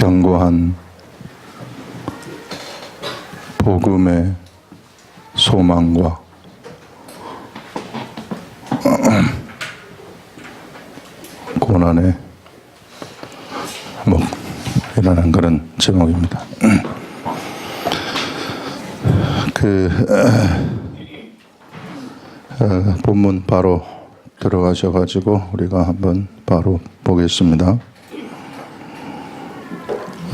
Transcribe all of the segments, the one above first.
견고한 복음의 소망과 고난에 일어난 그런 제목입니다. 본문 바로 들어가셔가지고 우리가 한번 바로 보겠습니다.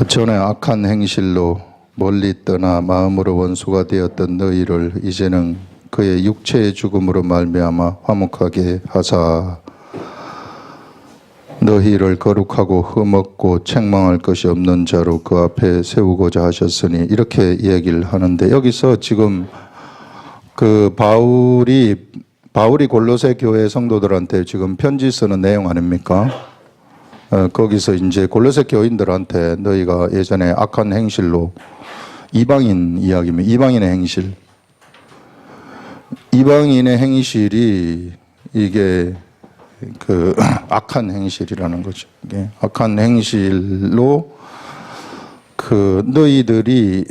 전에 악한 행실로 멀리 떠나 마음으로 원수가 되었던 너희를 이제는 그의 육체의 죽음으로 말미암아 화목하게 하사 너희를 거룩하고 흠없고 책망할 것이 없는 자로 그 앞에 세우고자 하셨으니, 이렇게 얘기를 하는데, 여기서 지금 그 바울이 골로새 교회 성도들한테 지금 편지 쓰는 내용 아닙니까? 거기서 이제 골로새 교인들한테 너희가 예전에 악한 행실로, 이방인 이야기입니다. 이방인의 행실. 이방인의 행실이 이게 그 악한 행실이라는 거죠. 이게 악한 행실로 그 너희들이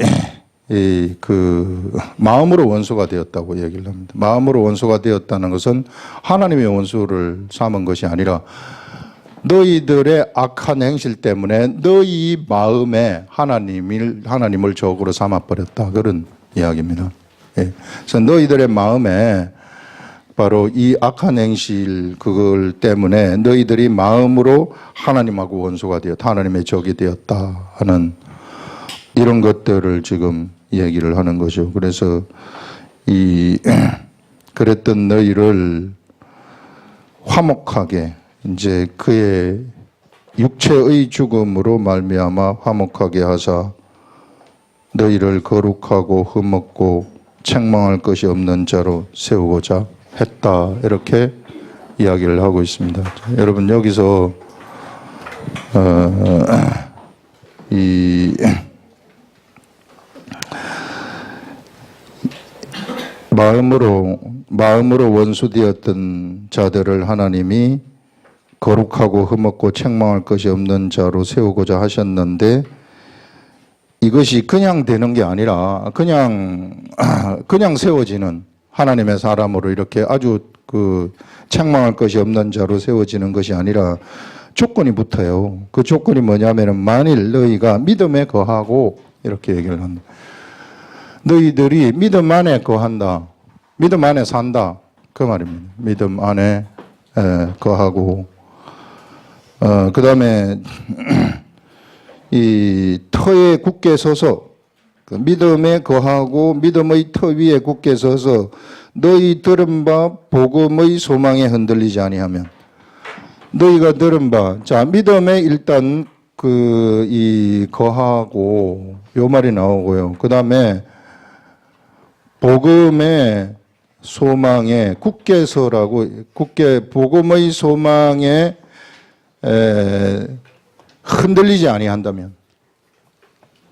그 마음으로 원수가 되었다고 얘기를 합니다. 마음으로 원수가 되었다는 것은 하나님의 원수를 삼은 것이 아니라 너희들의 악한 행실 때문에 너희 마음에 하나님을 적으로 삼아버렸다, 그런 이야기입니다. 그래서 너희들의 마음에 바로 이 악한 행실 그걸 때문에 너희들이 마음으로 하나님하고 원수가 되었다, 하나님의 적이 되었다 하는 이런 것들을 지금 얘기를 하는 거죠. 그래서 그랬던 너희를 화목하게, 이제 그의 육체의 죽음으로 말미암아 화목하게 하사 너희를 거룩하고 흠없고 책망할 것이 없는 자로 세우고자 했다, 이렇게 이야기를 하고 있습니다. 여러분, 여기서 마음으로 원수되었던 자들을 하나님이 거룩하고 흠없고 책망할 것이 없는 자로 세우고자 하셨는데, 이것이 그냥 되는 게 아니라 그냥 세워지는, 하나님의 사람으로 이렇게 아주 그 책망할 것이 없는 자로 세워지는 것이 아니라 조건이 붙어요. 그 조건이 뭐냐면은, 만일 너희가 믿음에 거하고, 이렇게 얘기를 합니다. 너희들이 믿음 안에 거한다, 믿음 안에 산다, 그 말입니다. 믿음 안에 거하고, 그 다음에 이 터에 굳게 서서, 믿음에 거하고 믿음의 터 위에 굳게 서서 너희 들은 바 복음의 소망에 흔들리지 아니하면, 너희가 들은 바, 자, 믿음에 일단 거하고, 요 말이 나오고요. 그 다음에 복음의 소망에 굳게 서라고, 복음의 소망에 흔들리지 아니한다면,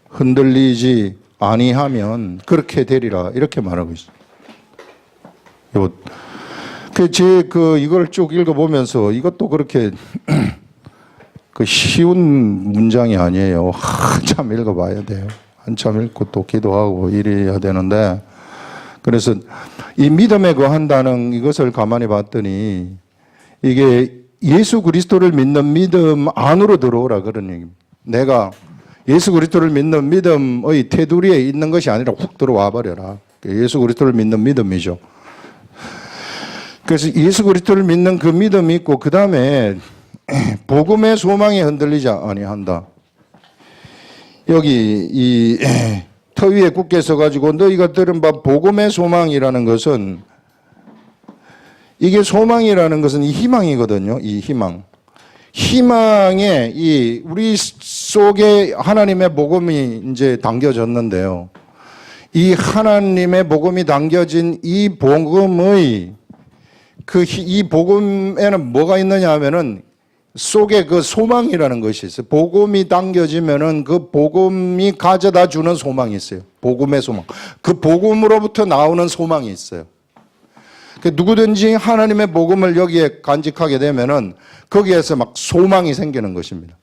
흔들리지 아니하면 그렇게 되리라, 이렇게 말하고 있습니다. 이걸 쭉 읽어보면서 이것도 그렇게 쉬운 문장이 아니에요. 한참 읽어봐야 돼요. 한참 읽고 또 기도하고 이래야 되는데, 그래서 이 믿음에 거한다는 이것을 가만히 봤더니 이게 예수 그리스도를 믿는 믿음 안으로 들어오라, 그런 얘기입니다. 내가 예수 그리스도를 믿는 믿음의 테두리에 있는 것이 아니라 훅 들어와 버려라. 예수 그리스도를 믿는 믿음이죠. 그래서 예수 그리스도를 믿는 그 믿음이 있고, 그 다음에 복음의 소망에 흔들리지 아니한다. 여기 이 터 위에 굳게 서가지고 너희가 들은 바 복음의 소망이라는 것은, 이게 소망이라는 것은 이 희망이거든요. 이 희망에 우리 속에 하나님의 복음이 이제 담겨졌는데요. 이 하나님의 복음이 담겨진 이 복음의 이 복음에는 뭐가 있느냐 하면은 속에 그 소망이라는 것이 있어요. 복음이 담겨지면은 그 복음이 가져다 주는 소망이 있어요. 복음의 소망. 그 복음으로부터 나오는 소망이 있어요. 누구든지 하나님의 복음을 여기에 간직하게 되면은 거기에서 막 소망이 생기는 것입니다.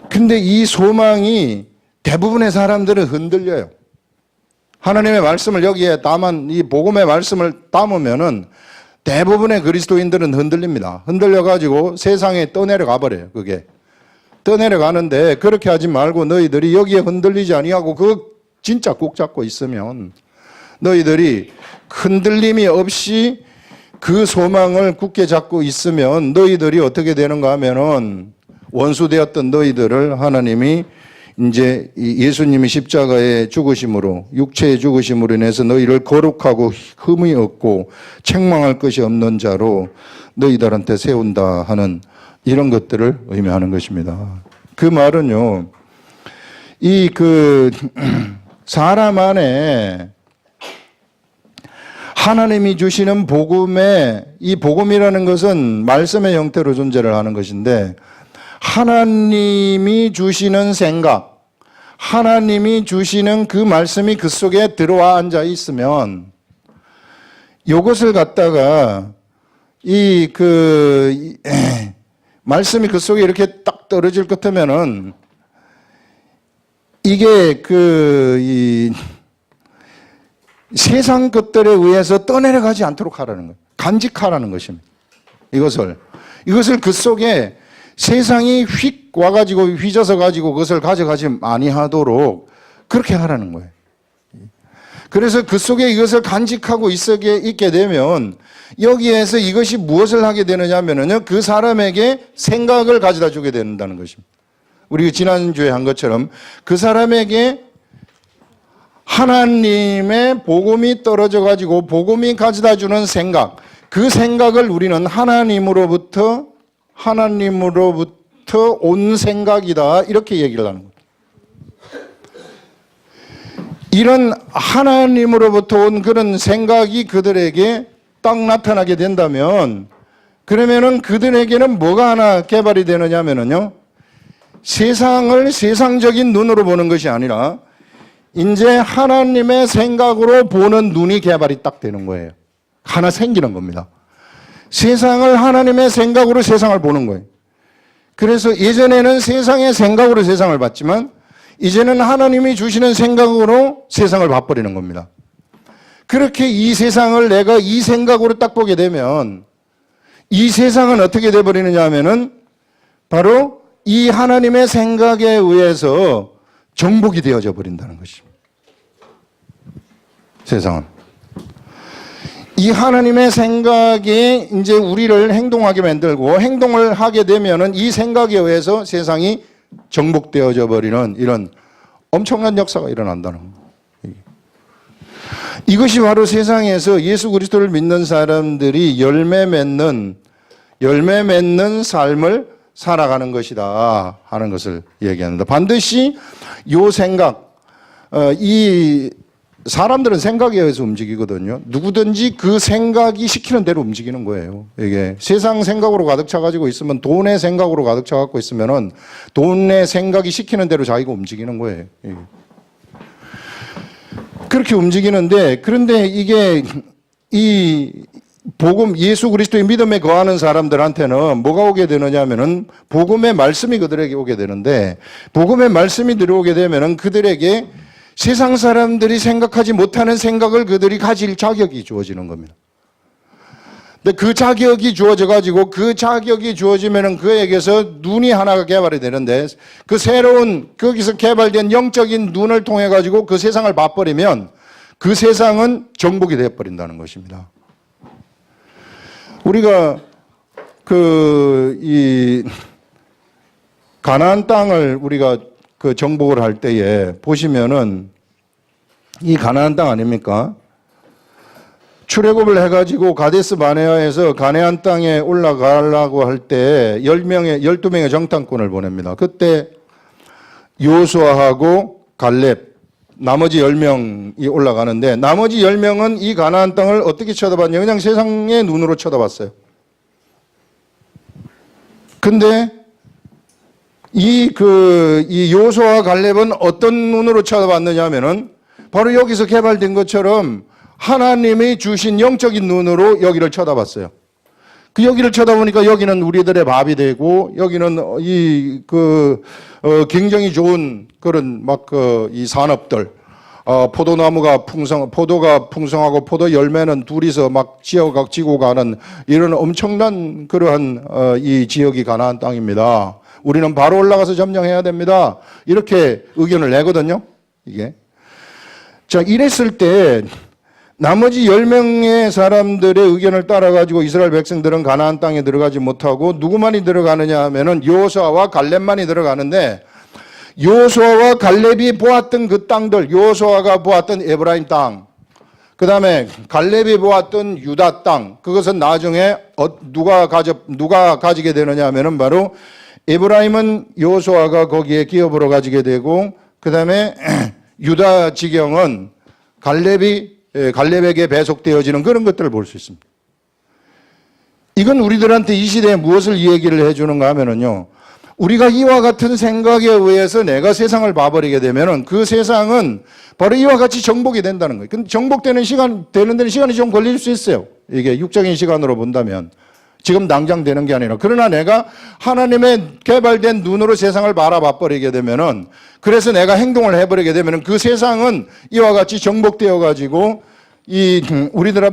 근데 이 소망이 대부분의 사람들은 흔들려요. 하나님의 말씀을 여기에 이 복음의 말씀을 담으면은 대부분의 그리스도인들은 흔들립니다. 흔들려가지고 세상에 떠내려가 버려요, 그게. 떠내려가는데 그렇게 하지 말고 너희들이 여기에 흔들리지 아니하고 진짜 꼭 잡고 있으면 너희들이 흔들림이 없이 그 소망을 굳게 잡고 있으면 너희들이 어떻게 되는가 하면은 원수 되었던 너희들을 하나님이 이제 예수님이 십자가의 죽으심으로 육체의 죽으심으로 인해서 너희를 거룩하고 흠이 없고 책망할 것이 없는 자로 너희들한테 세운다 하는 이런 것들을 의미하는 것입니다. 그 말은요, 사람 안에 하나님이 주시는 이 복음이라는 것은 말씀의 형태로 존재를 하는 것인데, 하나님이 주시는 생각, 하나님이 주시는 그 말씀이 그 속에 들어와 앉아 있으면 이것을 갖다가 말씀이 그 속에 이렇게 딱 떨어질 것 같으면은 이게 세상 것들에 의해서 떠내려가지 않도록 하라는 거예요. 간직하라는 것입니다. 이것을 그 속에 세상이 휙 와가지고 휘져서 가지고 그것을 가져가지 아니하도록 그렇게 하라는 거예요. 그래서 그 속에 이것을 간직하고 있게 되면 여기에서 이것이 무엇을 하게 되느냐 하면요, 그 사람에게 생각을 가져다 주게 된다는 것입니다. 우리 지난주에 한 것처럼 그 사람에게 하나님의 복음이 떨어져 가지고 복음이 가져다 주는 생각, 그 생각을 우리는 하나님으로부터 온 생각이다, 이렇게 얘기를 하는 거예요. 이런 하나님으로부터 온 그런 생각이 그들에게 딱 나타나게 된다면, 그러면은 그들에게는 뭐가 하나 개발이 되느냐면요, 세상을 세상적인 눈으로 보는 것이 아니라 이제 하나님의 생각으로 보는 눈이 개발이 딱 되는 거예요. 하나 생기는 겁니다. 세상을 하나님의 생각으로 세상을 보는 거예요. 그래서 예전에는 세상의 생각으로 세상을 봤지만 이제는 하나님이 주시는 생각으로 세상을 봐버리는 겁니다. 그렇게 이 세상을 내가 이 생각으로 딱 보게 되면 이 세상은 어떻게 돼버리느냐 하면은 바로 이 하나님의 생각에 의해서 정복이 되어져 버린다는 것입니다. 세상은. 이 하나님의 생각에 이제 우리를 행동하게 만들고 행동을 하게 되면은 이 생각에 의해서 세상이 정복되어져 버리는 이런 엄청난 역사가 일어난다는 거예요. 이것이 바로 세상에서 예수 그리스도를 믿는 사람들이 열매 맺는 삶을 살아가는 것이다 하는 것을 얘기합니다. 반드시 요 생각, 이 사람들은 생각에 의해서 움직이거든요. 누구든지 그 생각이 시키는 대로 움직이는 거예요. 이게 세상 생각으로 가득 차가지고 있으면, 돈의 생각으로 가득 차갖고 있으면은 돈의 생각이 시키는 대로 자기가 움직이는 거예요. 그렇게 움직이는데, 그런데 이게 이 복음, 예수 그리스도의 믿음에 거하는 사람들한테는 뭐가 오게 되느냐 하면은 복음의 말씀이 그들에게 오게 되는데, 복음의 말씀이 들어오게 되면은 그들에게 세상 사람들이 생각하지 못하는 생각을 그들이 가질 자격이 주어지는 겁니다. 근데 그 자격이 주어져가지고 그 자격이 주어지면은 그에게서 눈이 하나가 개발이 되는데, 그 새로운 거기서 개발된 영적인 눈을 통해 가지고 그 세상을 봐버리면 그 세상은 정복이 되어버린다는 것입니다. 우리가 이 가나안 땅을 우리가 정복을 할 때에 보시면은 이 가나안 땅 아닙니까? 출애굽을 해가지고 가데스 바네아에서 가나안 땅에 올라가려고 할 때 12명의 정탐꾼을 보냅니다. 그때 요수아하고 갈렙, 나머지 10명이 올라가는데, 나머지 10명은 이 가나안 땅을 어떻게 쳐다봤냐? 그냥 세상의 눈으로 쳐다봤어요. 근데 이 요수아와 갈렙은 어떤 눈으로 쳐다봤느냐 하면은 바로 여기서 개발된 것처럼 하나님이 주신 영적인 눈으로 여기를 쳐다봤어요. 그 여기를 쳐다보니까 여기는 우리들의 밥이 되고 여기는 굉장히 좋은 그런 이 산업들, 포도나무가 포도가 풍성하고 포도 열매는 둘이서 막 지고 가는 이런 엄청난 그러한 이 지역이 가나안 땅입니다. 우리는 바로 올라가서 점령해야 됩니다. 이렇게 의견을 내거든요. 이게. 자, 이랬을 때 나머지 10명의 사람들의 의견을 따라가지고 이스라엘 백성들은 가나안 땅에 들어가지 못하고 누구만이 들어가느냐 하면은 여호수아와 갈렙만이 들어가는데 여호수아와 갈렙이 보았던 그 땅들, 여호수아가 보았던 에브라임 땅, 그 다음에 갈렙이 보았던 유다 땅, 그것은 나중에 누가 가지게 되느냐 하면은 바로 에브라임은 여호수아가 거기에 기업으로 가지게 되고 그 다음에 유다 지경은 갈렙에게 배속되어지는 그런 것들을 볼 수 있습니다. 이건 우리들한테 이 시대에 무엇을 이 얘기를 해주는가 하면은요, 우리가 이와 같은 생각에 의해서 내가 세상을 봐버리게 되면은 그 세상은 바로 이와 같이 정복이 된다는 거예요. 근데 정복되는 되는 데는 시간이 좀 걸릴 수 있어요. 이게 육적인 시간으로 본다면. 지금 당장 되는 게 아니라. 그러나 내가 하나님의 개발된 눈으로 세상을 바라봐 버리게 되면은, 그래서 내가 행동을 해버리게 되면은 그 세상은 이와 같이 정복되어 가지고 우리들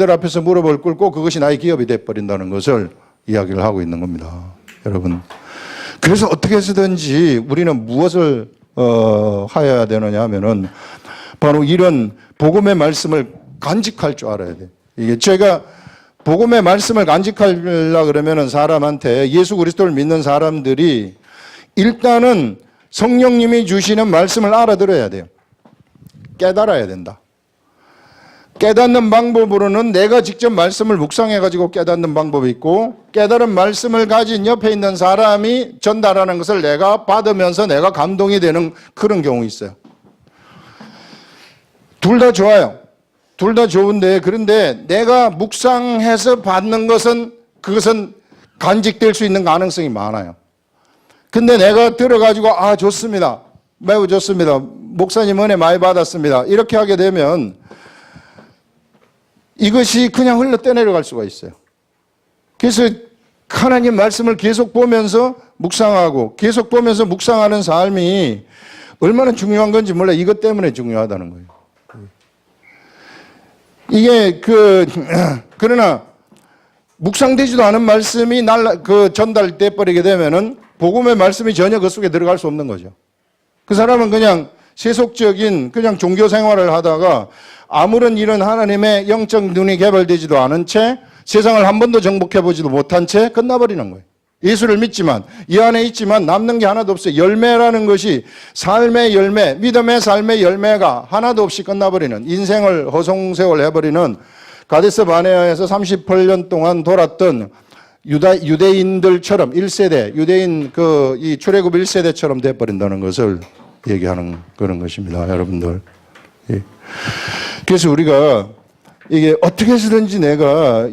앞에서 무릎을 꿇고 그것이 나의 기업이 돼버린다는 것을 이야기를 하고 있는 겁니다. 여러분. 그래서 어떻게 해서든지 우리는 무엇을 하여야 되느냐 하면은 바로 이런 복음의 말씀을 간직할 줄 알아야 돼요. 이게 제가 복음의 말씀을 간직하려고 그러면은 사람한테, 예수 그리스도를 믿는 사람들이 일단은 성령님이 주시는 말씀을 알아들어야 돼요. 깨달아야 된다. 깨닫는 방법으로는 내가 직접 말씀을 묵상해가지고 깨닫는 방법이 있고, 깨달은 말씀을 가진 옆에 있는 사람이 전달하는 것을 내가 받으면서 내가 감동이 되는 그런 경우 있어요. 둘 다 좋아요. 둘 다 좋은데, 그런데 내가 묵상해서 받는 것은 그것은 간직될 수 있는 가능성이 많아요. 근데 내가 들어가지고 좋습니다. 매우 좋습니다. 목사님 은혜 많이 받았습니다. 이렇게 하게 되면 이것이 그냥 흘러 떠내려갈 수가 있어요. 그래서 하나님 말씀을 계속 보면서 묵상하고 계속 보면서 묵상하는 삶이 얼마나 중요한 건지 몰라요. 이것 때문에 중요하다는 거예요. 이게 그러나 묵상되지도 않은 말씀이 전달돼 버리게 되면은 복음의 말씀이 전혀 그 속에 들어갈 수 없는 거죠. 그 사람은 그냥 세속적인 그냥 종교 생활을 하다가 아무런 이런 하나님의 영적 눈이 개발되지도 않은 채 세상을 한 번도 정복해보지도 못한 채 끝나버리는 거예요. 예수를 믿지만 이 안에 있지만 남는 게 하나도 없어요. 열매라는 것이 삶의 열매, 믿음의 삶의 열매가 하나도 없이 끝나버리는, 인생을 허송세월 해버리는 가데스 바네아에서 38년 동안 돌았던 유대인들처럼 1세대, 유대인 이 출애굽 1세대처럼 돼버린다는 것을 얘기하는 그런 것입니다. 여러분들. 예. 그래서 우리가 이게 어떻게 해서든지 내가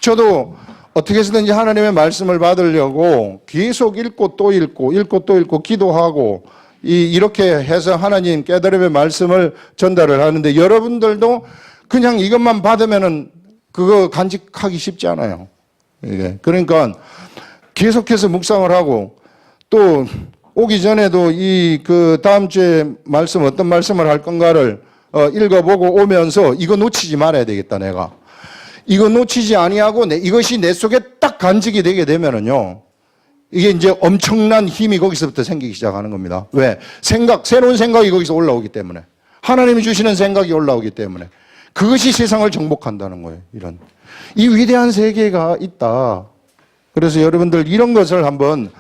저도 어떻게 해서든지 하나님의 말씀을 받으려고 계속 읽고 또 읽고 기도하고 이렇게 해서 하나님 깨달음의 말씀을 전달을 하는데, 여러분들도 그냥 이것만 받으면은 그거 간직하기 쉽지 않아요. 이게. 그러니까 계속해서 묵상을 하고, 또 오기 전에도 다음 주에 어떤 말씀을 할 건가를 읽어보고 오면서 이거 놓치지 말아야 되겠다, 내가. 이거 놓치지 아니하고 이것이 내 속에 딱 간직이 되게 되면은요, 이게 이제 엄청난 힘이 거기서부터 생기기 시작하는 겁니다. 왜? 새로운 생각이 거기서 올라오기 때문에. 하나님이 주시는 생각이 올라오기 때문에. 그것이 세상을 정복한다는 거예요. 이 위대한 세계가 있다. 그래서 여러분들 이런 것을 한번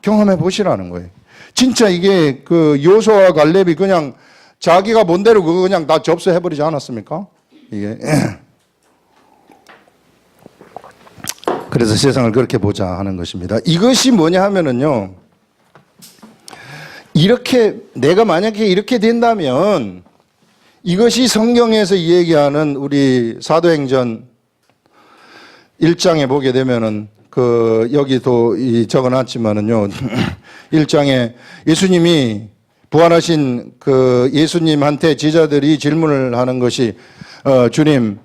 경험해 보시라는 거예요. 진짜 이게 여호수아와 갈렙이 그냥 자기가 본대로 그거 그냥 다 접수해버리지 않았습니까? 이게. 그래서 세상을 그렇게 보자 하는 것입니다. 이것이 뭐냐 하면은요, 내가 만약에 이렇게 된다면 이것이 성경에서 얘기하는 우리 사도행전 1장에 보게 되면은 여기도 적어놨지만은요, 1장에 예수님이 부활하신 예수님한테 제자들이 질문을 하는 것이 주님,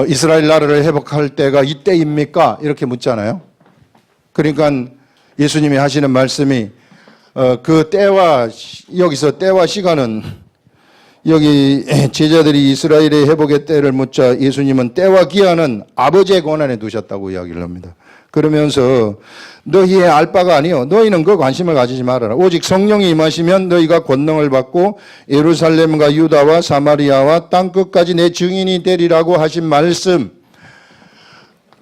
이스라엘 나라를 회복할 때가 이때입니까? 이렇게 묻잖아요. 그러니까 예수님이 하시는 말씀이 그 때와 여기서 때와 시간은 여기 제자들이 이스라엘의 회복의 때를 묻자 예수님은 때와 기한은 아버지의 권한에 두셨다고 이야기를 합니다. 그러면서 너희의 알 바가 아니요 너희는 그 관심을 가지지 말아라. 오직 성령이 임하시면 너희가 권능을 받고 예루살렘과 유다와 사마리아와 땅끝까지 내 증인이 되리라고 하신 말씀.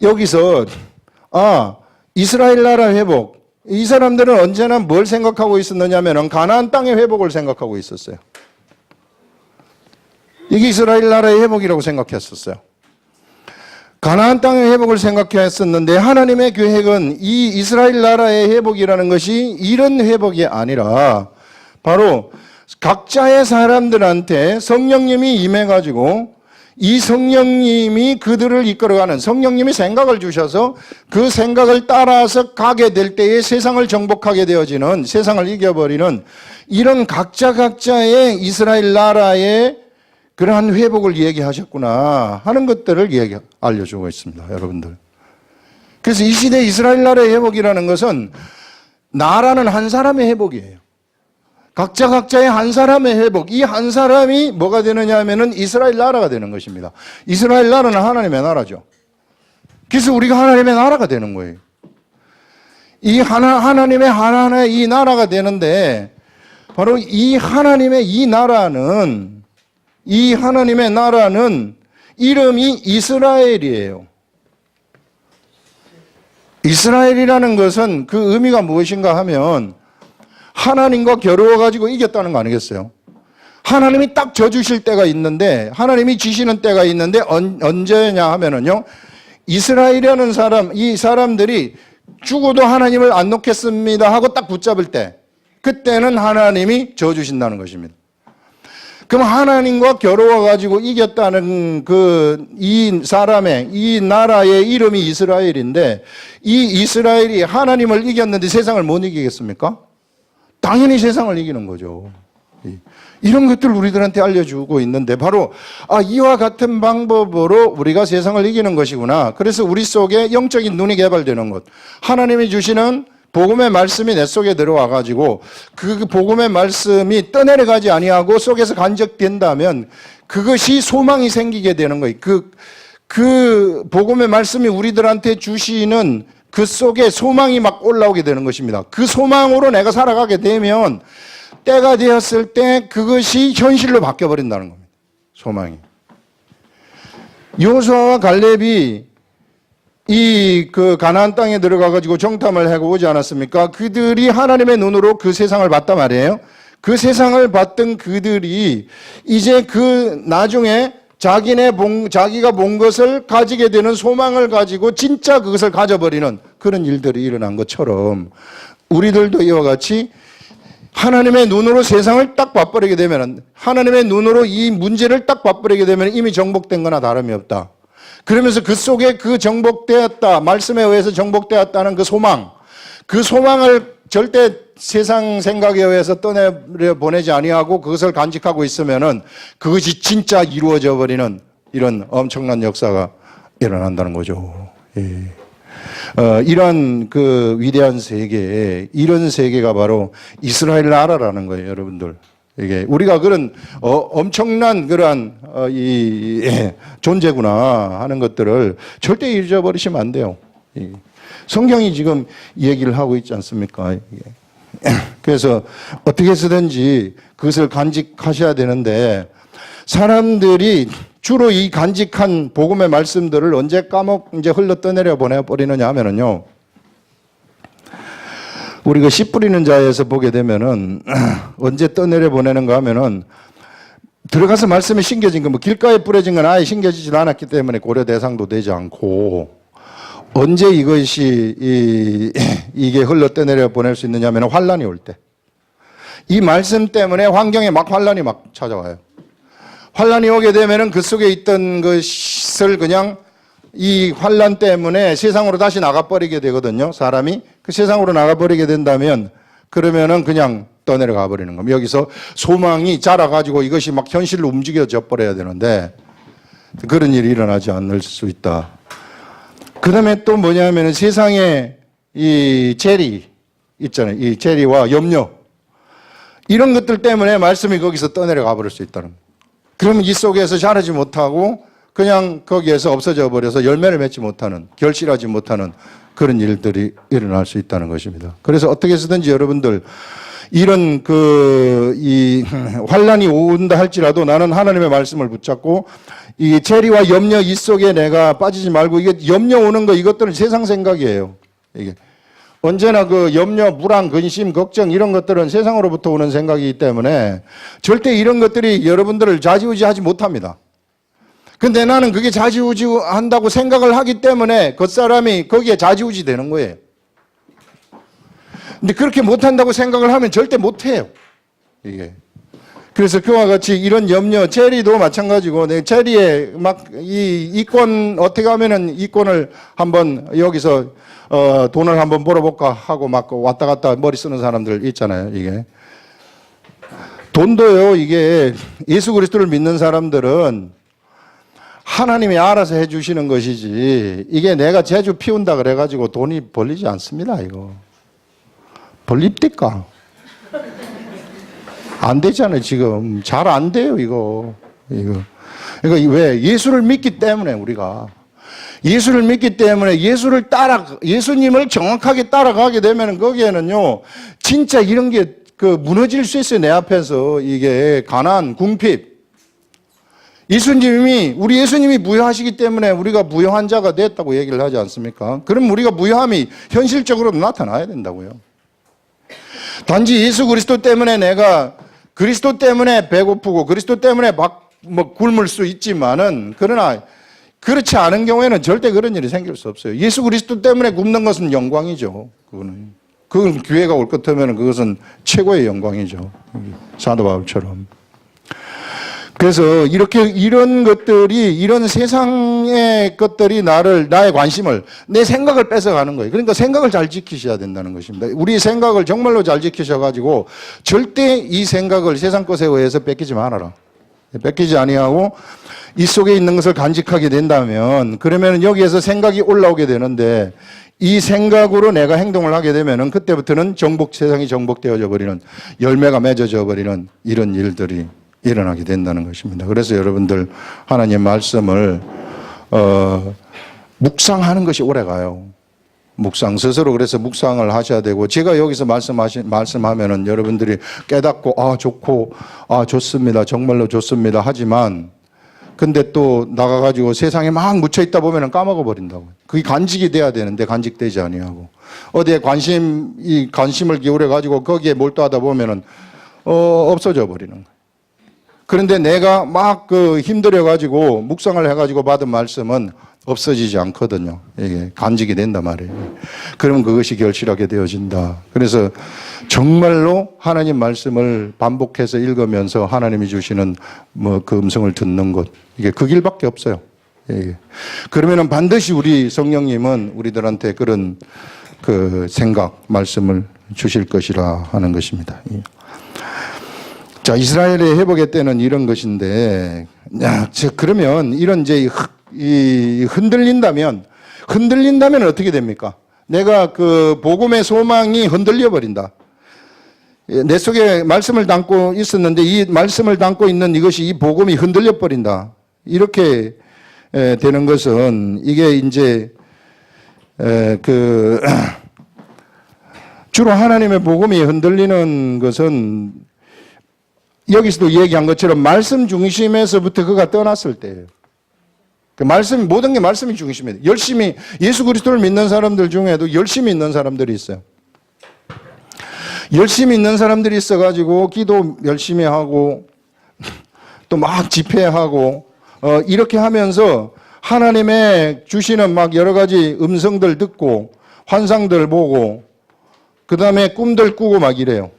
여기서 이스라엘 나라 회복, 이 사람들은 언제나 뭘 생각하고 있었느냐면 가나안 땅의 회복을 생각하고 있었어요. 이게 이스라엘 나라의 회복이라고 생각했었어요. 가나안 땅의 회복을 생각했었는데 하나님의 계획은 이 이스라엘 나라의 회복이라는 것이 이런 회복이 아니라 바로 각자의 사람들한테 성령님이 임해가지고 이 성령님이 그들을 이끌어가는, 성령님이 생각을 주셔서 그 생각을 따라서 가게 될 때에 세상을 정복하게 되어지는, 세상을 이겨버리는 이런 각자의 이스라엘 나라의 그러한 회복을 얘기하셨구나 하는 것들을 알려주고 있습니다, 여러분들. 그래서 이 시대 이스라엘 나라의 회복이라는 것은 나라는 한 사람의 회복이에요. 각자의 한 사람의 회복, 이 한 사람이 뭐가 되느냐 하면은 이스라엘 나라가 되는 것입니다. 이스라엘 나라는 하나님의 나라죠. 그래서 우리가 하나님의 나라가 되는 거예요. 이 하나님의 하나의 이 나라가 되는데 바로 이 하나님의 이 나라는 이름이 이스라엘이에요. 이스라엘이라는 것은 그 의미가 무엇인가 하면 하나님과 겨루어가지고 이겼다는 거 아니겠어요? 하나님이 딱 져주실 때가 있는데, 하나님이 지시는 때가 있는데, 언제냐 하면은요, 이스라엘이라는 사람, 이 사람들이 죽어도 하나님을 안 놓겠습니다 하고 딱 붙잡을 때, 그때는 하나님이 져주신다는 것입니다. 그럼 하나님과 겨루어가지고 이겼다는 이 사람의, 이 나라의 이름이 이스라엘인데, 이 이스라엘이 하나님을 이겼는데 세상을 못 이기겠습니까? 당연히 세상을 이기는 거죠. 이런 것들을 우리들한테 알려주고 있는데 바로 이와 같은 방법으로 우리가 세상을 이기는 것이구나. 그래서 우리 속에 영적인 눈이 개발되는 것. 하나님이 주시는 복음의 말씀이 내 속에 들어와 가지고 그 복음의 말씀이 떠내려가지 아니하고 속에서 간직된다면 그것이 소망이 생기게 되는 거예요. 그 복음의 말씀이 우리들한테 주시는 그 속에 소망이 막 올라오게 되는 것입니다. 그 소망으로 내가 살아가게 되면 때가 되었을 때 그것이 현실로 바뀌어버린다는 겁니다. 소망이. 여호수아와 갈렙이 그 가나안 땅에 들어가가지고 정탐을 하고 오지 않았습니까? 그들이 하나님의 눈으로 그 세상을 봤단 말이에요. 그 세상을 봤던 그들이 이제 나중에 자기가 본 것을 가지게 되는 소망을 가지고 진짜 그것을 가져버리는 그런 일들이 일어난 것처럼 우리들도 이와 같이 하나님의 눈으로 세상을 딱 봐버리게 되면, 하나님의 눈으로 이 문제를 딱 봐버리게 되면 이미 정복된 거나 다름이 없다. 그러면서 그 속에 그 정복되었다, 말씀에 의해서 정복되었다는 그 소망을 절대 세상 생각에 의해서 떠내려 보내지 아니하고 그것을 간직하고 있으면은 그것이 진짜 이루어져 버리는 이런 엄청난 역사가 일어난다는 거죠. 예. 이런 그 위대한 세계, 이런 세계가 바로 이스라엘 나라라는 거예요, 여러분들. 이게 우리가 그런 엄청난 그러한 존재구나 하는 것들을 절대 잊어버리시면 안 돼요. 성경이 지금 얘기를 하고 있지 않습니까? 그래서 어떻게 해서든지 그것을 간직하셔야 되는데 사람들이 주로 이 간직한 복음의 말씀들을 언제 이제 흘러 떠내려 보내버리느냐 하면은요. 우리가 씨 뿌리는 자에서 보게 되면은 언제 떠내려 보내는가 하면은 들어가서 말씀이 심겨진 거, 길가에 뿌려진 건 아예 심겨지질 않았기 때문에 고려 대상도 되지 않고 언제 이것이 이게 흘러 떠내려 보낼 수 있느냐 하면 환란이 올 때. 이 말씀 때문에 환경에 막 환란이 막 찾아와요. 환란이 오게 되면은 그 속에 있던 것을 그냥 이 환란 때문에 세상으로 다시 나가버리게 되거든요. 사람이 그 세상으로 나가버리게 된다면 그러면은 그냥 떠내려가 버리는 겁니다. 여기서 소망이 자라가지고 이것이 막 현실로 움직여져 버려야 되는데 그런 일이 일어나지 않을 수 있다. 그 다음에 또 뭐냐면 세상에 이 재리 있잖아요. 이 재리와 염려. 이런 것들 때문에 말씀이 거기서 떠내려가 버릴 수 있다는 거예요. 그러면 이 속에서 자라지 못하고 그냥 거기에서 없어져 버려서 열매를 맺지 못하는, 결실하지 못하는 그런 일들이 일어날 수 있다는 것입니다. 그래서 어떻게 해서든지 여러분들 이런 이 환란이 온다 할지라도 나는 하나님의 말씀을 붙잡고 이 재리와 염려 이 속에 내가 빠지지 말고, 이게 염려 오는 거 이것들은 세상 생각이에요. 이게 언제나 그 염려, 불안, 근심, 걱정 이런 것들은 세상으로부터 오는 생각이기 때문에 절대 이런 것들이 여러분들을 좌지우지하지 못합니다. 근데 나는 그게 좌지우지한다고 생각을 하기 때문에 겉사람이 거기에 좌지우지 되는 거예요. 근데 그렇게 못한다고 생각을 하면 절대 못해요. 이게. 그래서 그와 같이 이런 염려, 체리도 마찬가지고, 내 체리에 막 이 이권, 어떻게 하면은 이권을 한번 여기서, 돈을 한번 벌어볼까 하고 막 왔다 갔다 머리 쓰는 사람들 있잖아요, 이게. 돈도요, 이게 예수 그리스도를 믿는 사람들은 하나님이 알아서 해주시는 것이지, 이게 내가 제주 피운다 그래가지고 돈이 벌리지 않습니다, 이거. 벌립니까? 안 되잖아요, 지금. 잘 안 돼요, 이거. 그러니까 왜? 예수를 믿기 때문에 우리가. 예수를 믿기 때문에 예수님을 정확하게 따라가게 되면 거기에는요, 진짜 이런 게 무너질 수 있어요, 내 앞에서. 이게 가난, 궁핍. 우리 예수님이 무효하시기 때문에 우리가 무효한 자가 됐다고 얘기를 하지 않습니까? 그럼 우리가 무효함이 현실적으로 나타나야 된다고요. 단지 예수 그리스도 때문에 내가 그리스도 때문에 배고프고 그리스도 때문에 굶을 수 있지만은, 그러나 그렇지 않은 경우에는 절대 그런 일이 생길 수 없어요. 예수 그리스도 때문에 굶는 것은 영광이죠. 그건 기회가 올 것 같으면 그것은 최고의 영광이죠. 사도 바울처럼. 그래서 이런 것들이, 이런 세상의 것들이 나의 관심을, 내 생각을 뺏어가는 거예요. 그러니까 생각을 잘 지키셔야 된다는 것입니다. 우리 생각을 정말로 잘 지키셔가지고 절대 이 생각을 세상 것에 의해서 뺏기지 말아라. 뺏기지 아니하고 이 속에 있는 것을 간직하게 된다면, 그러면 여기에서 생각이 올라오게 되는데, 이 생각으로 내가 행동을 하게 되면은 그때부터는 세상이 정복되어져 버리는, 열매가 맺어져 버리는 이런 일들이 일어나게 된다는 것입니다. 그래서 여러분들 하나님 말씀을 묵상하는 것이 오래가요. 스스로 그래서 묵상을 하셔야 되고, 제가 여기서 말씀하면은 여러분들이 깨닫고 좋고 좋습니다, 정말로 좋습니다 하지만, 근데 또 나가가지고 세상에 막 묻혀 있다 보면은 까먹어 버린다고. 그게 간직이 돼야 되는데 간직되지 아니하고, 어디에 관심을 기울여 가지고 거기에 몰두하다 보면은 없어져 버리는 거예요. 그런데 내가 막 힘들어가지고 묵상을 해가지고 받은 말씀은 없어지지 않거든요. 이게 간직이 된단 말이에요. 그러면 그것이 결실하게 되어진다. 그래서 정말로 하나님 말씀을 반복해서 읽으면서 하나님이 주시는 그 음성을 듣는 것, 이게 그 길밖에 없어요. 그러면은 반드시 우리 성령님은 우리들한테 그런 생각, 말씀을 주실 것이라 하는 것입니다. 자, 이스라엘의 회복의 때는 이런 것인데, 그러면 이런 이제 흔들린다면 어떻게 됩니까? 내가 복음의 소망이 흔들려 버린다. 내 속에 말씀을 담고 있었는데 이 말씀을 담고 있는 이것이, 이 복음이 흔들려 버린다. 이렇게 되는 것은, 이게 이제 주로 하나님의 복음이 흔들리는 것은 여기서도 얘기한 것처럼 말씀 중심에서부터 그가 떠났을 때예요. 모든 게 말씀이 중심이에요. 열심히 예수 그리스도를 믿는 사람들 중에도 열심히 있는 사람들이 있어요. 열심히 있는 사람들이 있어가지고 기도 열심히 하고 또 막 집회하고 이렇게 하면서 하나님의 주시는 막 여러 가지 음성들 듣고 환상들 보고 그 다음에 꿈들 꾸고 막 이래요.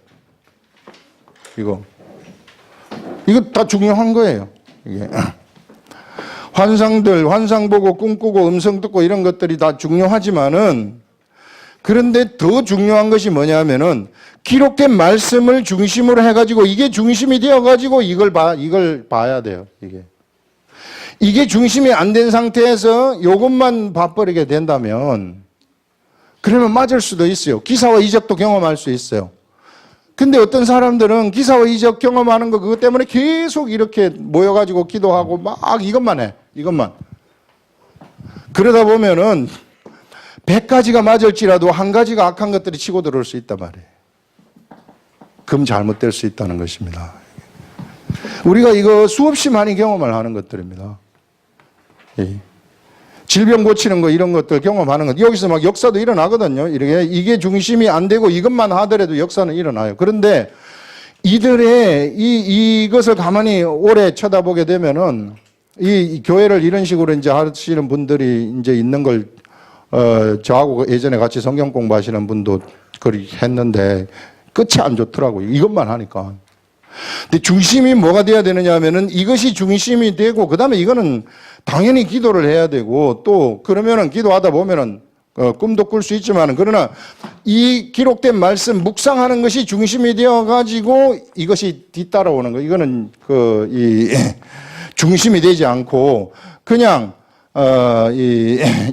이거 다 중요한 거예요. 이게. 환상 보고 꿈 꾸고 음성 듣고 이런 것들이 다 중요하지만은, 그런데 더 중요한 것이 뭐냐면은 기록된 말씀을 중심으로 해가지고 이게 중심이 되어가지고 이걸 봐야 돼요. 이게 중심이 안 된 상태에서 이것만 봐버리게 된다면 그러면 맞을 수도 있어요. 기사와 이적도 경험할 수 있어요. 근데 어떤 사람들은 기사와 이적 경험하는 거 그것 때문에 계속 이렇게 모여가지고 기도하고 막 이것만 해. 이것만. 그러다 보면은 100가지가 맞을지라도 한 가지가 악한 것들이 치고 들어올 수 있단 말이에요. 그럼 잘못될 수 있다는 것입니다. 우리가 이거 수없이 많이 경험을 하는 것들입니다. 질병 고치는 거 이런 것들 경험하는 것 여기서 막 역사도 일어나거든요. 이게 중심이 안 되고 이것만 하더라도 역사는 일어나요. 그런데 이들의 이것을 가만히 오래 쳐다보게 되면은 이 교회를 이런 식으로 이제 하시는 분들이 이제 있는 걸 저하고 예전에 같이 성경 공부하시는 분도 그렇게 했는데 끝이 안 좋더라고요. 이것만 하니까. 근데 중심이 뭐가 돼야 되느냐 하면은 이것이 중심이 되고 그다음에 이거는 당연히 기도를 해야 되고 또 그러면은 기도하다 보면은 꿈도 꿀 수 있지만 그러나 이 기록된 말씀 묵상하는 것이 중심이 되어 가지고 이것이 뒤따라오는 거 이거는 중심이 되지 않고 그냥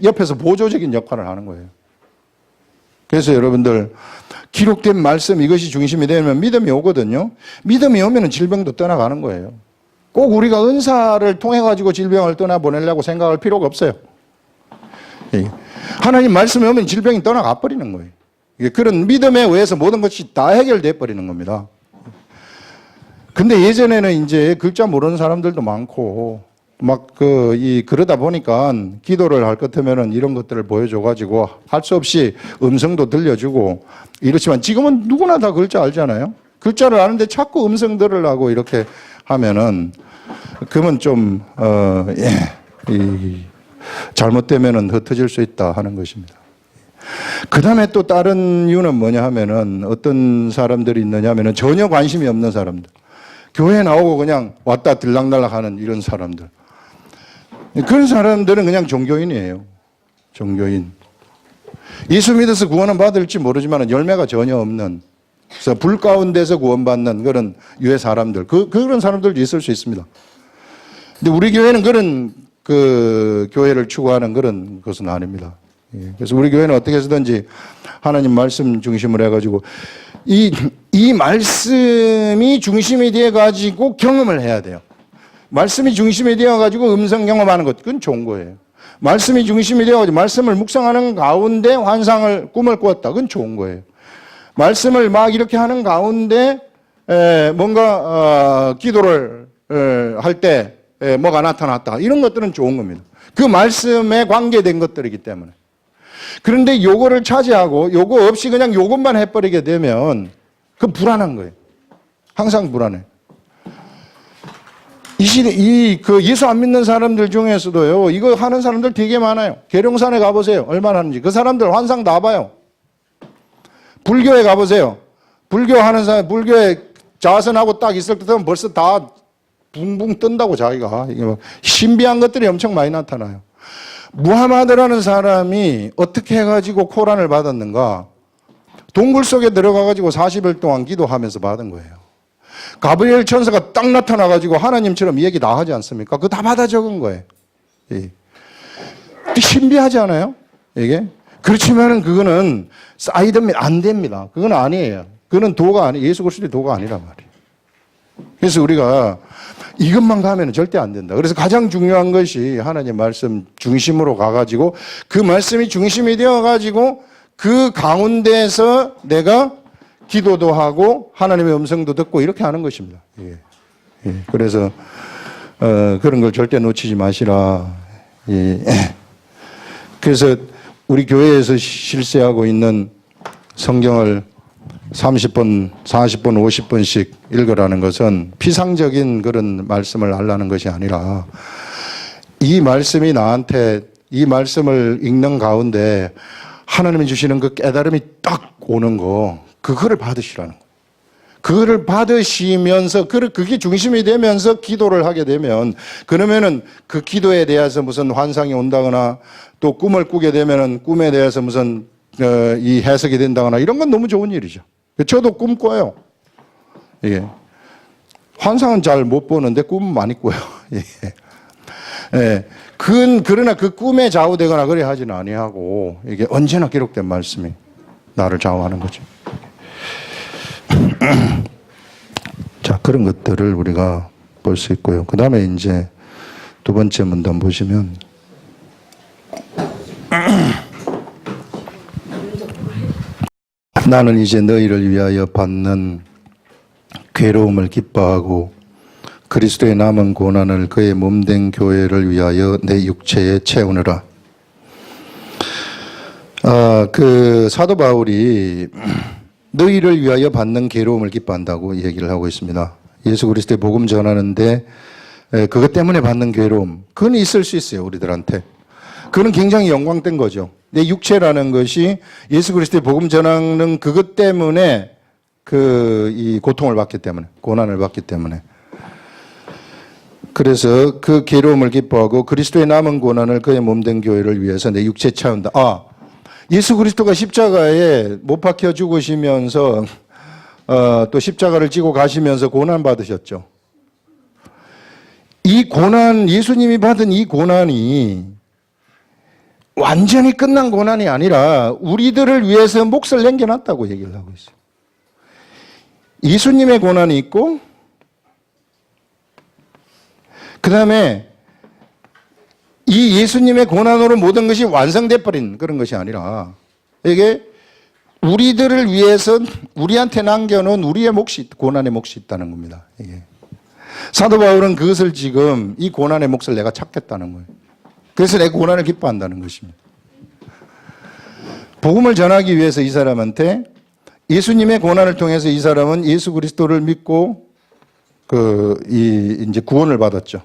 옆에서 보조적인 역할을 하는 거예요. 그래서 여러분들 기록된 말씀 이것이 중심이 되면 믿음이 오거든요. 믿음이 오면 질병도 떠나가는 거예요. 꼭 우리가 은사를 통해 가지고 질병을 떠나보내려고 생각할 필요가 없어요. 하나님 말씀이 오면 질병이 떠나가 버리는 거예요. 그런 믿음에 의해서 모든 것이 다 해결돼 버리는 겁니다. 근데 예전에는 이제 글자 모르는 사람들도 많고 그러다 보니까 기도를 할 것 같으면은 이런 것들을 보여줘가지고 할 수 없이 음성도 들려주고 이렇지만 지금은 누구나 다 글자 알잖아요. 글자를 아는데 자꾸 음성 들으려고 이렇게 하면은 그러면 좀, 잘못되면은 흩어질 수 있다 하는 것입니다. 그 다음에 또 다른 이유는 뭐냐 하면은 어떤 사람들이 있느냐 하면은 전혀 관심이 없는 사람들. 교회 나오고 그냥 왔다 들락날락 하는 이런 사람들. 그런 사람들은 그냥 종교인이에요. 종교인. 예수 믿어서 구원은 받을지 모르지만 열매가 전혀 없는, 그래서 불 가운데서 구원받는 그런 유해 사람들, 그런 사람들도 있을 수 있습니다. 근데 우리 교회는 그런 교회를 추구하는 그런 것은 아닙니다. 그래서 우리 교회는 어떻게 해서든지 하나님 말씀 중심으로 해가지고 이 말씀이 중심이 되어가지고 경험을 해야 돼요. 말씀이 중심이 되어가지고 음성 경험하는 것, 그건 좋은 거예요. 말씀이 중심이 되어가지고 말씀을 묵상하는 가운데 꿈을 꾸었다. 그건 좋은 거예요. 말씀을 막 이렇게 하는 가운데 뭔가 기도를 할 때 뭐가 나타났다. 이런 것들은 좋은 겁니다. 그 말씀에 관계된 것들이기 때문에. 그런데 요거를 차지하고 요거 없이 그냥 요것만 해버리게 되면 그 불안한 거예요. 항상 불안해. 이 시대, 예수 안 믿는 사람들 중에서도요, 이거 하는 사람들 되게 많아요. 계룡산에 가보세요. 얼마나 하는지. 그 사람들 환상 다 봐요. 불교에 가보세요. 불교 하는 사람, 불교에 자선하고 딱 있을 때 되면 벌써 다 붕붕 뜬다고 자기가. 이게 막 신비한 것들이 엄청 많이 나타나요. 무하마드라는 사람이 어떻게 해가지고 코란을 받았는가? 동굴 속에 들어가가지고 40일 동안 기도하면서 받은 거예요. 가브리엘 천사가 딱 나타나가지고 하나님처럼 얘기 다 하지 않습니까? 그거 다 받아 적은 거예요. 신비하지 않아요? 이게? 그렇지만은 그거는 쌓이면 안 됩니다. 그건 아니에요. 그거는 도가 아니, 예수 그리스도의 도가 아니란 말이에요. 그래서 우리가 이것만 가면 절대 안 된다. 그래서 가장 중요한 것이 하나님 말씀 중심으로 가가지고 그 말씀이 중심이 되어가지고 그 가운데에서 내가 기도도 하고 하나님의 음성도 듣고 이렇게 하는 것입니다. 그래서 그런 걸 절대 놓치지 마시라. 그래서 우리 교회에서 실세하고 있는 성경을 30번, 40번, 50번씩 읽으라는 것은 피상적인 그런 말씀을 하려는 것이 아니라 이 말씀이 나한테 이 말씀을 읽는 가운데 하나님이 주시는 그 깨달음이 딱 오는 거, 그거를 받으시라는 거예요. 그거를 받으시면서 그게 중심이 되면서 기도를 하게 되면 그러면은 그 기도에 대해서 무슨 환상이 온다거나 또 꿈을 꾸게 되면은 꿈에 대해서 무슨 이 해석이 된다거나 이런 건 너무 좋은 일이죠. 저도 꿈 꿔요. 예. 환상은 잘 못 보는데 꿈은 많이 꿔요. 예. 예. 그러나 그 꿈에 좌우되거나 그래 하지는 아니하고 이게 언제나 기록된 말씀이 나를 좌우하는 거죠. 자, 그런 것들을 우리가 볼 수 있고요. 그 다음에 이제 두 번째 문단 보시면 나는 이제 너희를 위하여 받는 괴로움을 기뻐하고 그리스도의 남은 고난을 그의 몸된 교회를 위하여 내 육체에 채우느라. 그 사도 바울이 너희를 위하여 받는 괴로움을 기뻐한다고 얘기를 하고 있습니다. 예수 그리스도의 복음 전하는데 그것 때문에 받는 괴로움, 그건 있을 수 있어요, 우리들한테. 그건 굉장히 영광된 거죠. 내 육체라는 것이 예수 그리스도의 복음 전하는 그것 때문에 이 고통을 받기 때문에, 고난을 받기 때문에. 그래서 그 괴로움을 기뻐하고 그리스도의 남은 고난을 그의 몸된 교회를 위해서 내 육체에 채운다. 예수 그리스도가 십자가에 못 박혀 죽으시면서 또 십자가를 지고 가시면서 고난 받으셨죠. 이 고난, 예수님이 받은 이 고난이 완전히 끝난 고난이 아니라 우리들을 위해서 몫을 남겨놨다고 얘기를 하고 있어요. 예수님의 고난이 있고 그 다음에 이 예수님의 고난으로 모든 것이 완성돼 버린 그런 것이 아니라 이게 우리들을 위해서 우리한테 남겨놓은 우리의 몫이, 고난의 몫이 있다는 겁니다. 이게. 사도 바울은 그것을 지금 이 고난의 몫을 내가 찾겠다는 거예요. 그래서 내 고난을 기뻐한다는 것입니다. 복음을 전하기 위해서 이 사람한테 예수님의 고난을 통해서 이 사람은 예수 그리스도를 믿고 이제 구원을 받았죠.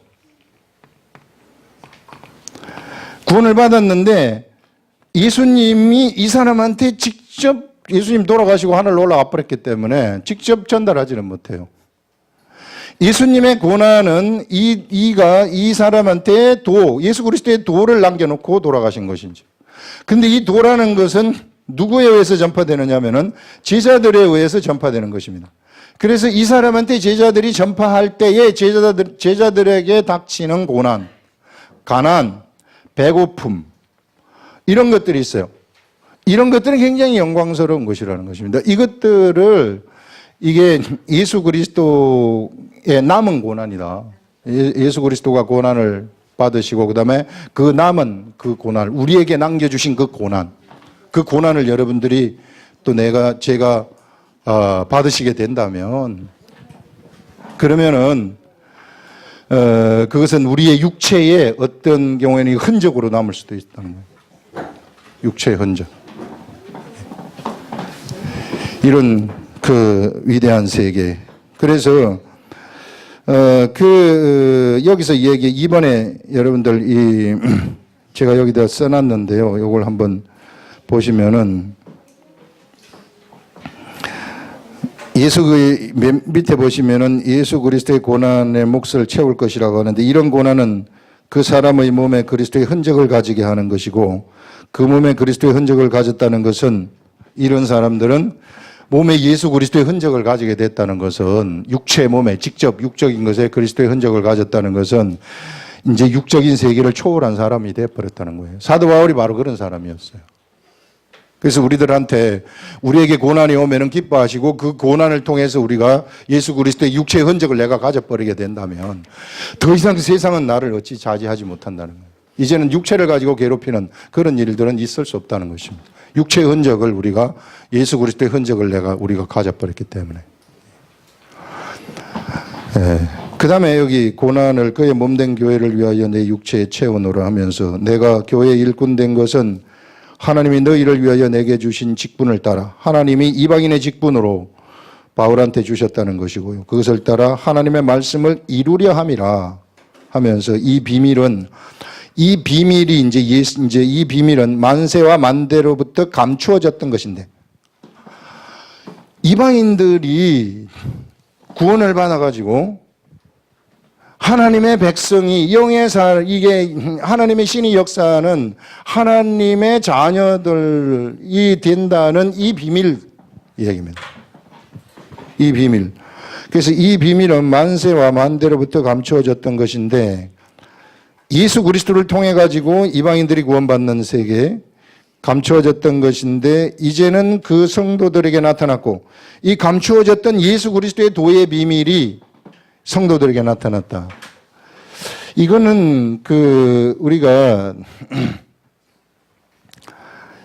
구원을 받았는데 예수님이 이 사람한테 직접, 예수님 돌아가시고 하늘로 올라가 버렸기 때문에 직접 전달하지는 못해요. 예수님의 고난은 이 사람한테 예수 그리스도의 도를 남겨놓고 돌아가신 것인지. 근데 이 도라는 것은 누구에 의해서 전파되느냐 하면은 제자들에 의해서 전파되는 것입니다. 그래서 이 사람한테 제자들이 전파할 때에 제자들에게 닥치는 고난, 가난, 배고픔, 이런 것들이 있어요. 이런 것들은 굉장히 영광스러운 것이라는 것입니다. 이것들을 이게 예수 그리스도의 남은 고난이다. 예수 그리스도가 고난을 받으시고 그다음에 그 남은 그 고난, 우리에게 남겨주신 그 고난을 여러분들이 또 제가 받으시게 된다면 그러면은 그것은 우리의 육체에 어떤 경우에는 흔적으로 남을 수도 있다는 거예요. 육체의 흔적. 이런 그 위대한 세계. 그래서 여기서 이번에 여러분들 제가 여기다 써놨는데요. 이걸 한번 보시면은 맨 밑에 보시면은 예수 그리스도의 고난의 몫을 채울 것이라고 하는데, 이런 고난은 그 사람의 몸에 그리스도의 흔적을 가지게 하는 것이고, 그 몸에 그리스도의 흔적을 가졌다는 것은, 이런 사람들은 몸에 예수 그리스도의 흔적을 가지게 됐다는 것은, 육체 몸에 직접 육적인 것에 그리스도의 흔적을 가졌다는 것은 이제 육적인 세계를 초월한 사람이 되어버렸다는 거예요. 사도 바울이 바로 그런 사람이었어요. 그래서 우리에게 고난이 오면은 기뻐하시고, 그 고난을 통해서 우리가 예수 그리스도의 육체의 흔적을 내가 가져버리게 된다면 더 이상 세상은 나를 어찌 자지하지 못한다는 거예요. 이제는 육체를 가지고 괴롭히는 그런 일들은 있을 수 없다는 것입니다. 육체의 흔적을 예수 그리스도의 흔적을 우리가 가져버렸기 때문에. 그 다음에 여기 고난을 그의 몸된 교회를 위하여 내 육체에 채우노라 하면서, 내가 교회의 일꾼 된 것은 하나님이 너희를 위하여 내게 주신 직분을 따라, 하나님이 이방인의 직분으로 바울한테 주셨다는 것이고요. 그것을 따라 하나님의 말씀을 이루려 함이라 하면서, 이 비밀은 만세와 만대로부터 감추어졌던 것인데, 이방인들이 구원을 받아가지고 하나님의 백성이 이게 하나님의 신의 역사는 하나님의 자녀들이 된다는 이 비밀 이야기입니다. 이 비밀. 그래서 이 비밀은 만세와 만대로부터 감추어졌던 것인데, 예수 그리스도를 통해 가지고 이방인들이 구원받는 세계 감추어졌던 것인데 이제는 그 성도들에게 나타났고 이 감추어졌던 예수 그리스도의 도의 비밀이 성도들에게 나타났다. 이거는 우리가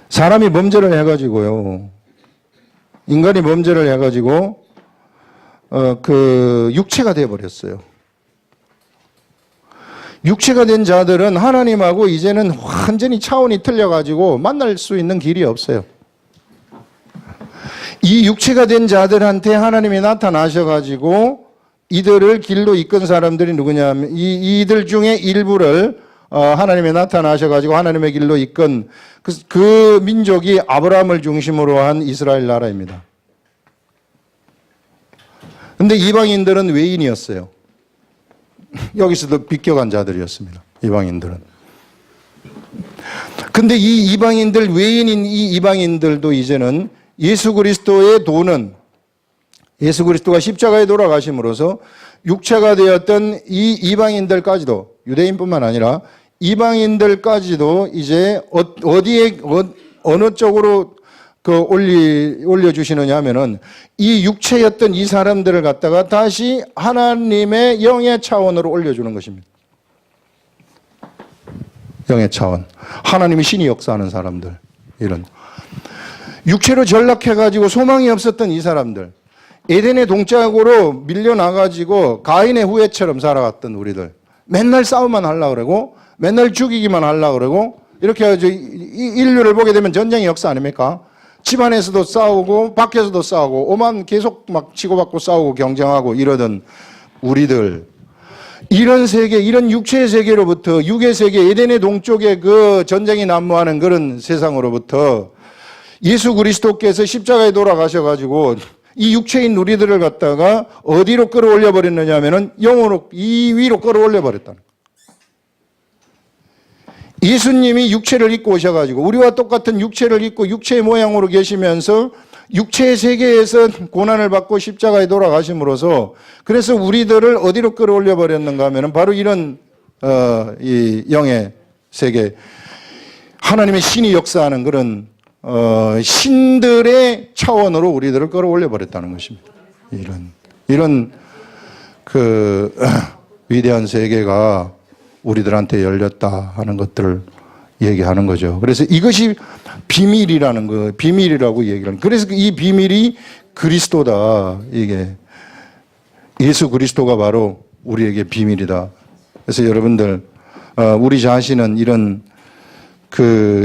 사람이 범죄를 해가지고요. 인간이 범죄를 해가지고 육체가 되어버렸어요. 육체가 된 자들은 하나님하고 이제는 완전히 차원이 틀려가지고 만날 수 있는 길이 없어요. 이 육체가 된 자들한테 하나님이 나타나셔가지고 이들을 길로 이끈 사람들이 누구냐 하면 이들 중에 일부를 하나님이 나타나셔가지고 하나님의 길로 이끈 그 민족이 아브라함을 중심으로 한 이스라엘 나라입니다. 근데 이방인들은 외인이었어요. 여기서도 비껴간 자들이었습니다. 이방인들은. 근데 이 이방인들, 외인인 이 이방인들도 이제는 예수 그리스도의 도는 예수 그리스도가 십자가에 돌아가심으로써 육체가 되었던 이 이방인들까지도 유대인뿐만 아니라 이방인들까지도 이제 어느 쪽으로 올려주시느냐 하면은 이 육체였던 이 사람들을 갖다가 다시 하나님의 영의 차원으로 올려주는 것입니다. 영의 차원. 하나님이 신이 역사하는 사람들. 이런. 육체로 전락해가지고 소망이 없었던 이 사람들. 에덴의 동짝으로 밀려나가지고 가인의 후예처럼 살아갔던 우리들. 맨날 싸움만 하려고 그러고 맨날 죽이기만 하려고 그러고 이렇게 해가지고 인류를 보게 되면 전쟁의 역사 아닙니까? 집안에서도 싸우고 밖에서도 싸우고 오만 계속 막 치고받고 싸우고 경쟁하고 이러던 우리들. 이런 세계, 이런 육체의 세계로부터 육의 세계, 에덴의 동쪽에 그 전쟁이 난무하는 그런 세상으로부터 예수 그리스도께서 십자가에 돌아가셔가지고 이 육체인 우리들을 갖다가 어디로 끌어올려 버렸느냐 하면은 영으로, 이 위로 끌어올려 버렸다는 거예요. 예수님이 육체를 입고 오셔가지고 우리와 똑같은 육체를 입고 육체의 모양으로 계시면서 육체의 세계에서 고난을 받고 십자가에 돌아가심으로써 그래서 우리들을 어디로 끌어올려 버렸는가 하면은 바로 이런 이 영의 세계, 하나님의 신이 역사하는 그런 신들의 차원으로 우리들을 끌어올려 버렸다는 것입니다. 이런 위대한 세계가 우리들한테 열렸다 하는 것들을 얘기하는 거죠. 그래서 이것이 비밀이라는 거, 비밀이라고 얘기를 하는. 그래서 이 비밀이 그리스도다. 이게 예수 그리스도가 바로 우리에게 비밀이다. 그래서 여러분들 우리 자신은 이런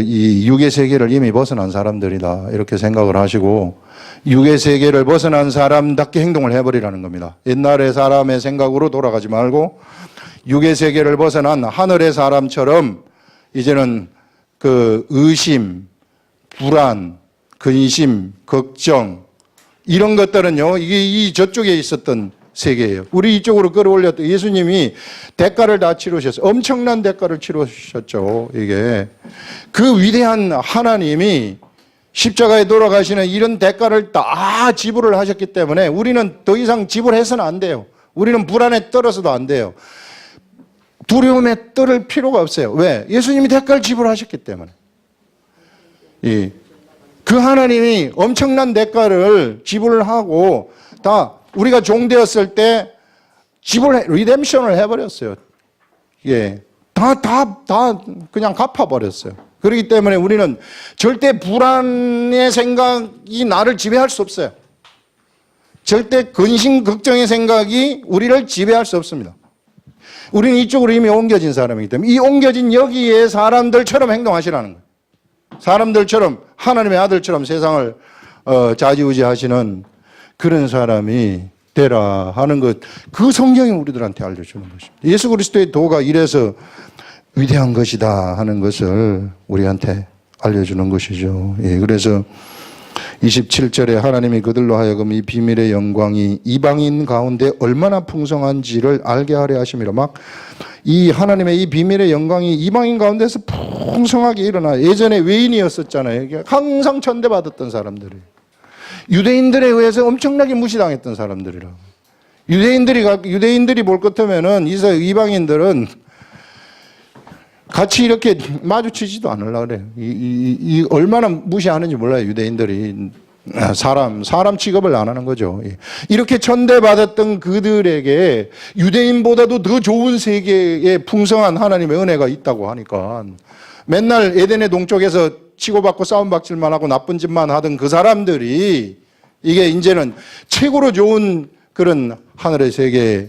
이 육의 세계를 이미 벗어난 사람들이다. 이렇게 생각을 하시고 육의 세계를 벗어난 사람답게 행동을 해버리라는 겁니다. 옛날의 사람의 생각으로 돌아가지 말고 육의 세계를 벗어난 하늘의 사람처럼 이제는 의심, 불안, 근심, 걱정 이런 것들은요, 이게 저쪽에 있었던 세계예요. 우리 이쪽으로 끌어올렸던 예수님이 대가를 다 치르셨어요. 엄청난 대가를 치르셨죠. 이게 그 위대한 하나님이 십자가에 돌아가시는 이런 대가를 다 지불을 하셨기 때문에 우리는 더 이상 지불해서는 안 돼요. 우리는 불안에 떨어서도 안 돼요. 두려움에 떨을 필요가 없어요. 왜? 예수님이 대가를 지불하셨기 때문에. 그 하나님이 엄청난 대가를 지불하고 다 우리가 종되었을 때 리뎀션을 해버렸어요. 예. 다 그냥 갚아버렸어요. 그렇기 때문에 우리는 절대 불안의 생각이 나를 지배할 수 없어요. 절대 근심, 걱정의 생각이 우리를 지배할 수 없습니다. 우리는 이쪽으로 이미 옮겨진 사람이기 때문에 이 옮겨진 여기에 사람들처럼 행동하시라는 거예요. 사람들처럼 하나님의 아들처럼 세상을 좌지우지하시는 그런 사람이 되라 하는 것, 그 성경이 우리들한테 알려주는 것입니다. 예수 그리스도의 도가 이래서 위대한 것이다 하는 것을 우리한테 알려주는 것이죠. 예, 그래서 27절에 하나님이 그들로 하여금 이 비밀의 영광이 이방인 가운데 얼마나 풍성한지를 알게 하려 하심이라. 막 이 하나님의 이 비밀의 영광이 이방인 가운데서 풍성하게 일어나. 예전에 외인이었었잖아요. 항상 천대받았던 사람들이. 유대인들에 의해서 엄청나게 무시당했던 같이 이렇게 마주치지도 않으려고 그래요. 이 얼마나 무시하는지 몰라요, 유대인들이. 사람 취급을 안 하는 거죠. 이렇게 천대받았던 그들에게 유대인보다도 더 좋은 세계에 풍성한 하나님의 은혜가 있다고 하니까 맨날 에덴의 동쪽에서 치고받고 싸움박질만 하고 나쁜 짓만 하던 그 사람들이 이게 이제는 최고로 좋은 그런 하늘의 세계에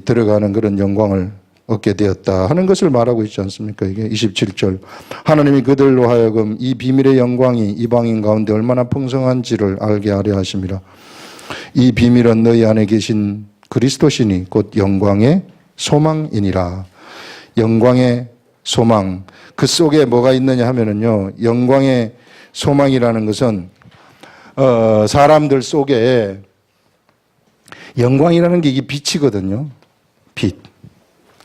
들어가는 그런 영광을 얻게 되었다 하는 것을 말하고 있지 않습니까? 이게 27절. 하나님이 그들로 하여금 이 비밀의 영광이 이방인 가운데 얼마나 풍성한지를 알게 하려 하심이라. 이 비밀은 너희 안에 계신 그리스도시니 곧 영광의 소망이니라. 영광의 소망. 그 속에 뭐가 있느냐 하면은요, 영광의 소망이라는 것은 사람들 속에 영광이라는 게 이게 빛이거든요. 빛.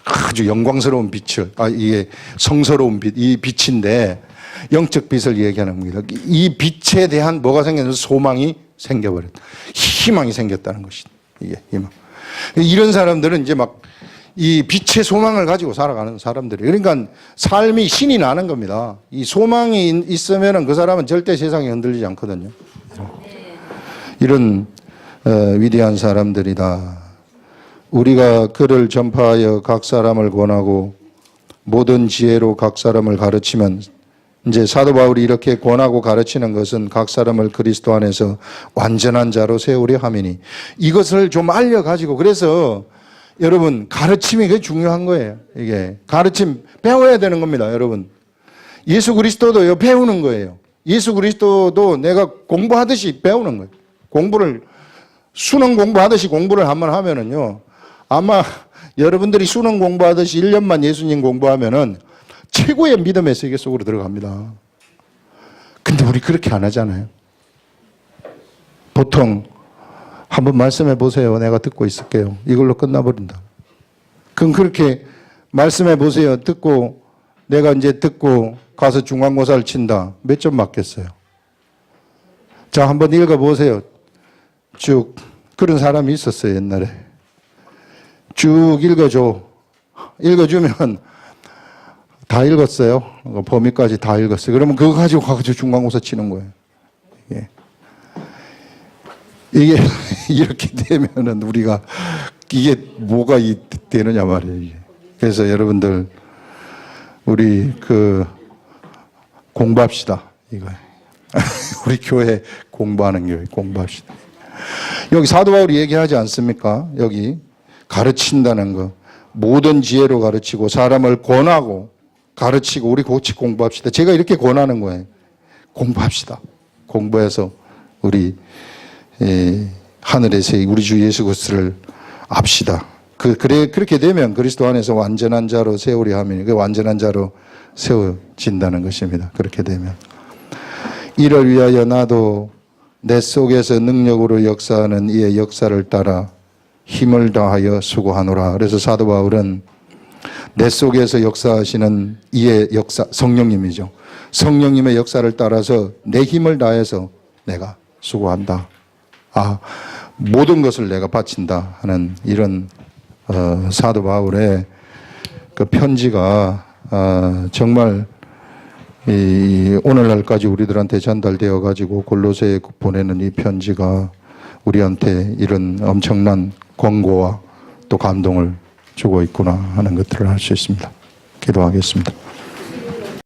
아주 영광스러운 빛을, 이게 성스러운 빛, 이 빛인데 영적 빛을 얘기하는 겁니다. 이 빛에 대한 뭐가 생겼는지 소망이 생겨버렸다. 희망이 생겼다는 것이다. 이게 희망. 이런 사람들은 이제 막 이 빛의 소망을 가지고 살아가는 사람들이. 그러니까 삶이 신이 나는 겁니다. 이 소망이 있으면 그 사람은 절대 세상에 흔들리지 않거든요. 이런 위대한 사람들이다. 우리가 그를 전파하여 각 사람을 권하고 모든 지혜로 각 사람을 가르치면, 이제 사도 바울이 이렇게 권하고 가르치는 것은 각 사람을 그리스도 안에서 완전한 자로 세우려 함이니, 이것을 좀 알려가지고, 그래서 여러분 가르침이 그게 중요한 거예요. 이게 가르침 배워야 되는 겁니다. 여러분 예수 그리스도도 배우는 거예요. 예수 그리스도도 내가 공부하듯이 배우는 거예요. 공부를 수능 공부하듯이 공부를 한번 하면은요, 아마 여러분들이 수능 공부하듯이 1년만 예수님 공부하면은 최고의 믿음의 세계 속으로 들어갑니다. 근데 우리 그렇게 안 하잖아요. 보통 한번 말씀해 보세요. 내가 듣고 있을게요. 이걸로 끝나버린다. 그럼 그렇게 말씀해 보세요. 듣고 내가 이제 듣고 가서 중간고사를 친다. 몇 점 맞겠어요? 자, 한번 읽어보세요. 쭉. 그런 사람이 있었어요, 옛날에. 쭉 읽어줘. 읽어주면 다 읽었어요. 범위까지 다 읽었어요. 그러면 그거 가지고 가서 중간고사 치는 거예요. 이게 이렇게 되면은 우리가 이게 뭐가 되느냐 말이에요. 이게. 그래서 여러분들 우리 공부합시다. 이거 우리 교회 공부하는 교회 공부합시다. 여기 사도 바울이 얘기하지 않습니까? 여기 가르친다는 거, 모든 지혜로 가르치고 사람을 권하고 가르치고 우리 같이 공부합시다. 제가 이렇게 권하는 거예요. 공부합시다. 공부해서 우리 하늘의 세계, 우리 주 예수 그리스도를 압시다. 그렇게 되면 그리스도 안에서 완전한 자로 세우려 하면 그 완전한 자로 세워진다는 것입니다. 그렇게 되면. 이를 위하여 나도 내 속에서 능력으로 역사하는 이의 역사를 따라 힘을 다하여 수고하노라. 그래서 사도 바울은 내 속에서 역사하시는 이의 역사, 성령님이죠. 성령님의 역사를 따라서 내 힘을 다해서 내가 수고한다. 모든 것을 내가 바친다 하는 이런 사도 바울의 그 편지가 정말 오늘날까지 우리들한테 전달되어 가지고 골로새에 보내는 이 편지가 우리한테 이런 엄청난 권고와 또 감동을 주고 있구나 하는 것들을 알 수 있습니다. 기도하겠습니다.